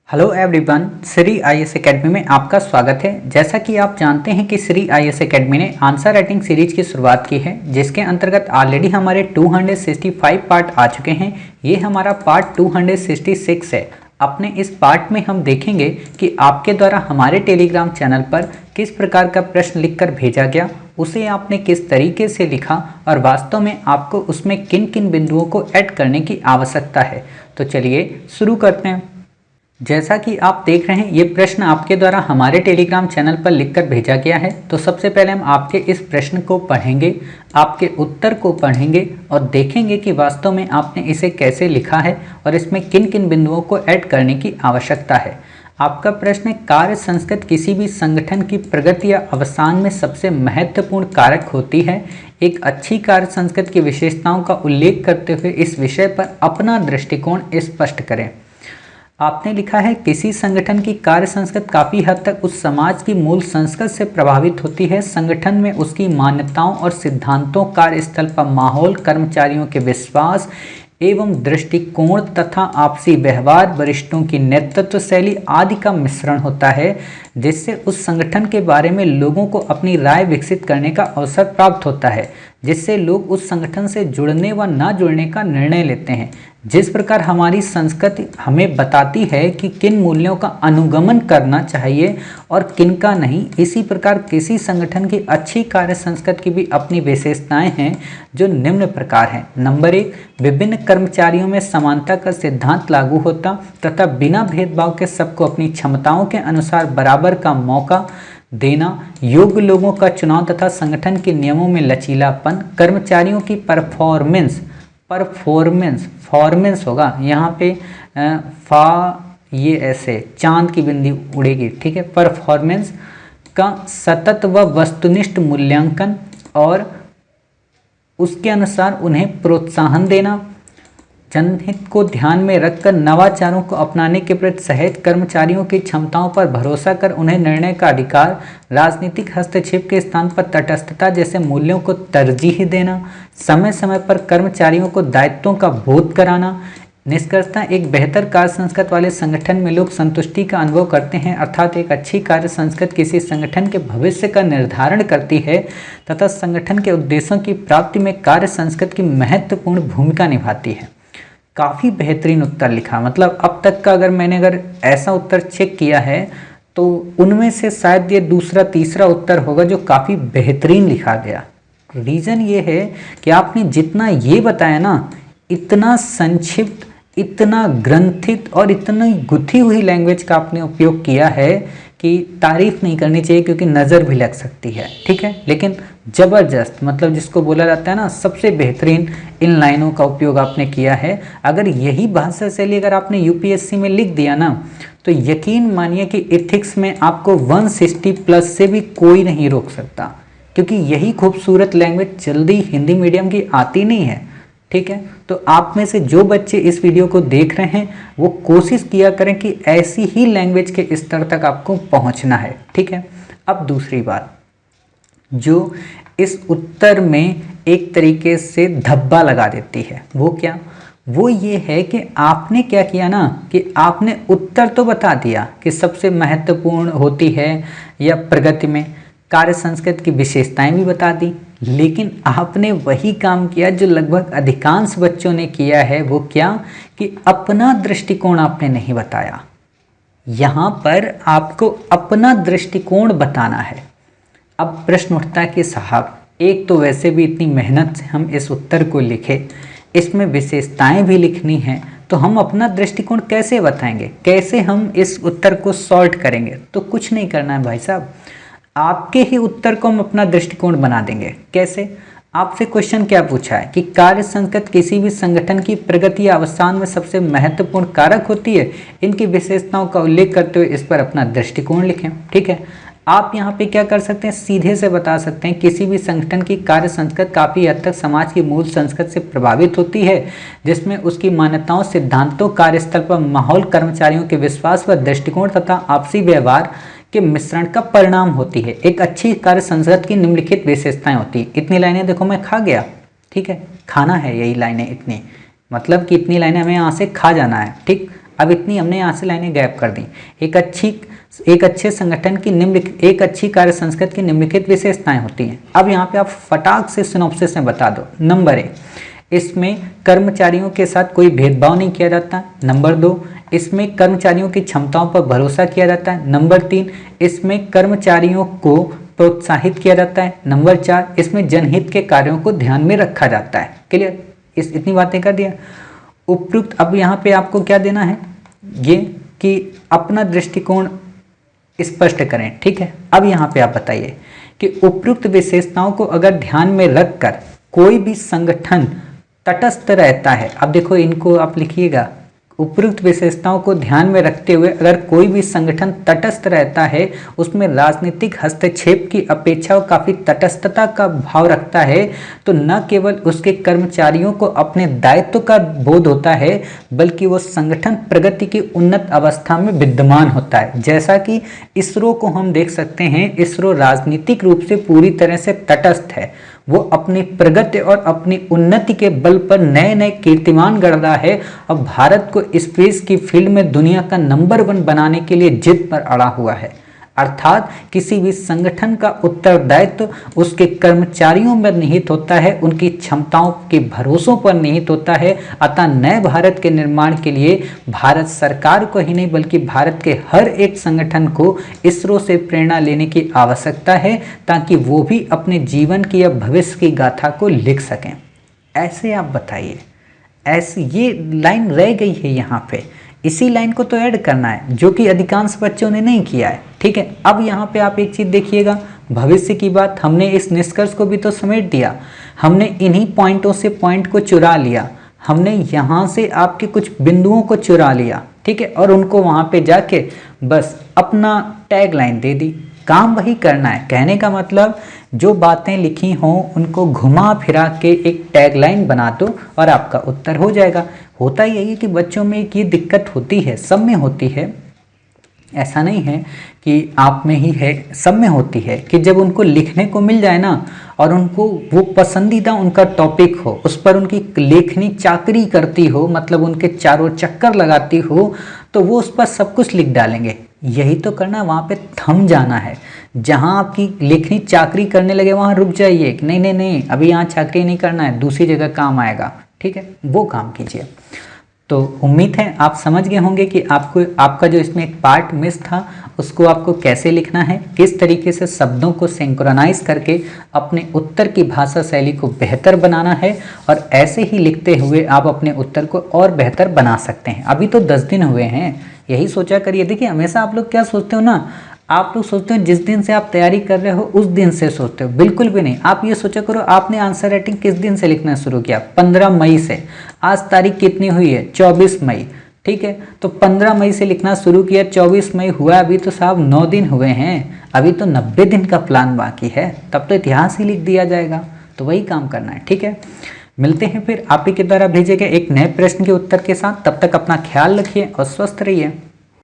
Hello everyone, Shri IAS academy में आपका स्वागत है। जैसा कि आप जानते हैं कि श्री आईएएस एकेडमी ने आंसर राइटिंग सीरीज की शुरुआत की है, जिसके अंतर्गत ऑलरेडी हमारे 265 पार्ट आ चुके हैं। ये हमारा पार्ट 266 है। अपने इस पार्ट में हम देखेंगे कि आपके द्वारा हमारे टेलीग्राम चैनल पर किस प्रकार का प्रश्न लिखकर भेजा गया, उसे आपने किस तरीके से लिखा और वास्तव में आपको उसमें किन किन बिंदुओं को ऐड करने की आवश्यकता है। तो चलिए शुरू करते हैं। जैसा कि आप देख रहे हैं, ये प्रश्न आपके द्वारा हमारे टेलीग्राम चैनल पर लिखकर भेजा गया है। तो सबसे पहले हम आपके इस प्रश्न को पढ़ेंगे, आपके उत्तर को पढ़ेंगे और देखेंगे कि वास्तव में आपने इसे कैसे लिखा है और इसमें किन किन बिंदुओं को ऐड करने की आवश्यकता है। आपका प्रश्न है, कार्य संस्कृति किसी भी संगठन की प्रगति या अवसान में सबसे महत्वपूर्ण कारक होती है। एक अच्छी कार्य संस्कृति की विशेषताओं का उल्लेख करते हुए इस विषय पर अपना दृष्टिकोण स्पष्ट करें। आपने लिखा है, किसी संगठन की कार्य संस्कृति काफ़ी हद तक उस समाज की मूल संस्कृति से प्रभावित होती है। संगठन में उसकी मान्यताओं और सिद्धांतों, कार्यस्थल पर माहौल, कर्मचारियों के विश्वास एवं दृष्टिकोण तथा आपसी व्यवहार, वरिष्ठों की नेतृत्व शैली आदि का मिश्रण होता है, जिससे उस संगठन के बारे में लोगों को अपनी राय विकसित करने का अवसर प्राप्त होता है, जिससे लोग उस संगठन से जुड़ने व न जुड़ने का निर्णय लेते हैं। जिस प्रकार हमारी संस्कृति हमें बताती है कि किन मूल्यों का अनुगमन करना चाहिए और किन का नहीं, इसी प्रकार किसी संगठन की अच्छी कार्य संस्कृति की भी अपनी विशेषताएं हैं, जो निम्न प्रकार हैं। नंबर 1, विभिन्न कर्मचारियों में समानता का सिद्धांत लागू होता तथा बिना भेदभाव के सबको अपनी क्षमताओं के अनुसार बराबर का मौका देना, योग्य लोगों का चुनाव तथा संगठन के नियमों में लचीलापन, कर्मचारियों की परफॉर्मेंस होगा यहाँ पे ये ऐसे चांद की बिंदी उड़ेगी, ठीक है। परफॉर्मेंस का सतत व वस्तुनिष्ठ मूल्यांकन और उसके अनुसार उन्हें प्रोत्साहन देना, जनहित को ध्यान में रखकर नवाचारों को अपनाने के प्रति सहज, कर्मचारियों की क्षमताओं पर भरोसा कर उन्हें निर्णय का अधिकार, राजनीतिक हस्तक्षेप के स्थान पर तटस्थता जैसे मूल्यों को तरजीह देना, समय समय पर कर्मचारियों को दायित्वों का बोध कराना। निष्कर्षतः एक बेहतर कार्य संस्कृति वाले संगठन में लोग संतुष्टि का अनुभव करते हैं, अर्थात एक अच्छी कार्य संस्कृति किसी संगठन के भविष्य का निर्धारण करती है तथा संगठन के उद्देश्यों की प्राप्ति में कार्य संस्कृति की महत्वपूर्ण भूमिका निभाती है। काफ़ी बेहतरीन उत्तर लिखा। मतलब अब तक का अगर ऐसा उत्तर चेक किया है तो उनमें से शायद ये दूसरा तीसरा उत्तर होगा जो काफ़ी बेहतरीन लिखा गया। रीज़न ये है कि आपने जितना ये बताया ना, इतना संक्षिप्त, इतना ग्रंथित और इतनी गुथी हुई लैंग्वेज का आपने उपयोग किया है कि तारीफ नहीं करनी चाहिए, क्योंकि नज़र भी लग सकती है, ठीक है। लेकिन ज़बरदस्त, मतलब जिसको बोला जाता है ना, सबसे बेहतरीन इन लाइनों का उपयोग आपने किया है। अगर यही भाषा शैली अगर आपने यूपीएससी में लिख दिया ना, तो यकीन मानिए कि एथिक्स में आपको 160 प्लस से भी कोई नहीं रोक सकता, क्योंकि यही खूबसूरत लैंग्वेज जल्दी हिंदी मीडियम की आती नहीं है, ठीक है। तो आप में से जो बच्चे इस वीडियो को देख रहे हैं, वो कोशिश किया करें कि ऐसी ही लैंग्वेज के स्तर तक आपको पहुंचना है, ठीक है। अब दूसरी बात जो इस उत्तर में एक तरीके से धब्बा लगा देती है, वो क्या? वो ये है कि आपने क्या किया ना, कि आपने उत्तर तो बता दिया कि सबसे महत्वपूर्ण होती है या प्रगति में कार्य संस्कृति की विशेषताएं भी बता दी, लेकिन आपने वही काम किया जो लगभग अधिकांश बच्चों ने किया है। वो क्या? कि अपना दृष्टिकोण आपने नहीं बताया। यहाँ पर आपको अपना दृष्टिकोण बताना है। अब प्रश्न उठता है कि साहब, एक तो वैसे भी इतनी मेहनत से हम इस उत्तर को लिखे, इसमें विशेषताएं भी लिखनी है, तो हम अपना दृष्टिकोण कैसे बताएंगे, कैसे हम इस उत्तर को सॉल्व करेंगे? तो कुछ नहीं करना है भाई साहब, आपके ही उत्तर को हम अपना दृष्टिकोण बना देंगे। कैसे? आपसे क्वेश्चन क्या पूछा है कि कार्य संस्कृति किसी भी संगठन की प्रगति या अवसान में सबसे महत्वपूर्ण कारक होती है। इनकी विशेषताओं का उल्लेख करते हुए इस पर अपना दृष्टिकोण लिखें, ठीक है। आप यहाँ पे क्या कर सकते हैं, सीधे से बता सकते हैं, किसी भी संगठन की कार्य संस्कृति काफ़ी हद तक समाज की मूल संस्कृति से प्रभावित होती है, जिसमें उसकी मान्यताओं, सिद्धांतों, कार्यस्थल पर माहौल, कर्मचारियों के विश्वास व दृष्टिकोण तथा आपसी व्यवहार के मिश्रण का परिणाम होती है। एक अच्छी कार्य संस्कृति की निम्नलिखित विशेषताएं होती है। इतनी लाइनें देखो मैं खा गया, ठीक है, खाना है यही लाइनें इतनी, मतलब कि इतनी लाइनें हमें यहाँ से खा जाना है, ठीक। अब इतनी हमने यहाँ से लाइनें गैप कर दी। एक अच्छे संगठन की एक अच्छी कार्य संस्कृति की निम्नलिखित विशेषताएं होती हैं। अब यहाँ पे आप फटाक से सिनॉप्सिस में बता दो। नंबर 1, इसमें कर्मचारियों के साथ कोई भेदभाव नहीं किया जाता। नंबर 2, इसमें कर्मचारियों की क्षमताओं पर भरोसा किया जाता है। नंबर 3, इसमें कर्मचारियों को प्रोत्साहित किया जाता है। नंबर 4, इसमें जनहित के कार्यों को ध्यान में रखा जाता है। क्लियर, इतनी बातें कर दिया। उपयुक्त, अब यहाँ पे आपको क्या देना है, ये कि अपना दृष्टिकोण स्पष्ट करें। ठीक है, अब यहाँ पे आप बताइए कि उपयुक्त विशेषताओं को अगर ध्यान में रखकर कोई भी संगठन तटस्थ रहता है। अब देखो इनको आप लिखिएगा, उपयुक्त विशेषताओं को ध्यान में रखते हुए अगर कोई भी संगठन तटस्थ रहता है, उसमें राजनीतिक हस्तक्षेप की अपेक्षा वो काफ़ी तटस्थता का भाव रखता है, तो न केवल उसके कर्मचारियों को अपने दायित्व का बोध होता है, बल्कि वो संगठन प्रगति की उन्नत अवस्था में विद्यमान होता है। जैसा कि इसरो को हम देख सकते हैं, इसरो राजनीतिक रूप से पूरी तरह से तटस्थ है। वो अपनी प्रगति और अपनी उन्नति के बल पर नए नए कीर्तिमान गढ़ रहा है और भारत को स्पेस की फील्ड में दुनिया का नंबर 1 बनाने के लिए जिद पर अड़ा हुआ है। अर्थात किसी भी संगठन का उत्तरदायित्व उसके कर्मचारियों में निहित होता है, उनकी क्षमताओं के भरोसों पर निहित होता है। अतः नए भारत के निर्माण के लिए भारत सरकार को ही नहीं बल्कि भारत के हर एक संगठन को इसरो से प्रेरणा लेने की आवश्यकता है, ताकि वो भी अपने जीवन की या भविष्य की गाथा को लिख सकें। ऐसे आप बताइए, ऐसी ये लाइन रह गई है यहाँ पे, इसी लाइन को तो ऐड करना है, जो कि अधिकांश बच्चों ने नहीं किया है। ठीक है, अब यहाँ पे आप एक चीज देखिएगा, भविष्य की बात हमने इस निष्कर्ष को भी तो समेट दिया। हमने इन्हीं पॉइंटों से पॉइंट को चुरा लिया, हमने यहाँ से आपके कुछ बिंदुओं को चुरा लिया। ठीक है, और उनको वहाँ पे जाके बस अपना टैग लाइन दे दी। काम वही करना है, कहने का मतलब जो बातें लिखी हों उनको घुमा फिरा के एक टैगलाइन बना दो और आपका उत्तर हो जाएगा। होता यही है कि बच्चों में एक ये दिक्कत होती है, सब में होती है, ऐसा नहीं है कि आप में ही है, सब में होती है कि जब उनको लिखने को मिल जाए ना और उनको वो पसंदीदा उनका टॉपिक हो, उस पर उनकी लेखनी चाकरी करती हो, मतलब उनके चारों चक्कर लगाती हो, तो वो उस पर सब कुछ लिख डालेंगे। यही तो करना है, वहाँ पे थम जाना है। जहाँ आपकी लेखनी चाकरी करने लगे वहाँ रुक जाइए कि नहीं नहीं नहीं, अभी यहाँ चाकरी नहीं करना है, दूसरी जगह काम आएगा। ठीक है, वो काम कीजिए। तो उम्मीद है आप समझ गए होंगे कि आपका जो इसमें एक पार्ट मिस था उसको आपको कैसे लिखना है, किस तरीके से शब्दों को सिंक्रोनाइज करके अपने उत्तर की भाषा शैली को बेहतर बनाना है, और ऐसे ही लिखते हुए आप अपने उत्तर को और बेहतर बना सकते हैं। अभी तो 10 दिन हुए हैं, यही सोचा करिए। देखिए हमेशा आप लोग क्या सोचते हो ना, आप लोग सोचते हो जिस दिन से आप तैयारी कर रहे हो उस दिन से सोचते हो, बिल्कुल भी नहीं। आप ये सोचा करो आपने आंसर राइटिंग किस दिन से लिखना शुरू किया, 15 मई से। आज तारीख कितनी हुई है, 24 मई। ठीक है, तो 15 मई से लिखना शुरू किया, 24 मई हुआ, अभी तो साहब 9 दिन हुए हैं, अभी तो 90 दिन का प्लान बाकी है, तब तो इतिहास ही लिख दिया जाएगा। तो वही काम करना है। ठीक है, मिलते हैं फिर आप ही के द्वारा भेजे गए एक नए प्रश्न के उत्तर के साथ। तब तक अपना ख्याल रखिए और स्वस्थ रहिए।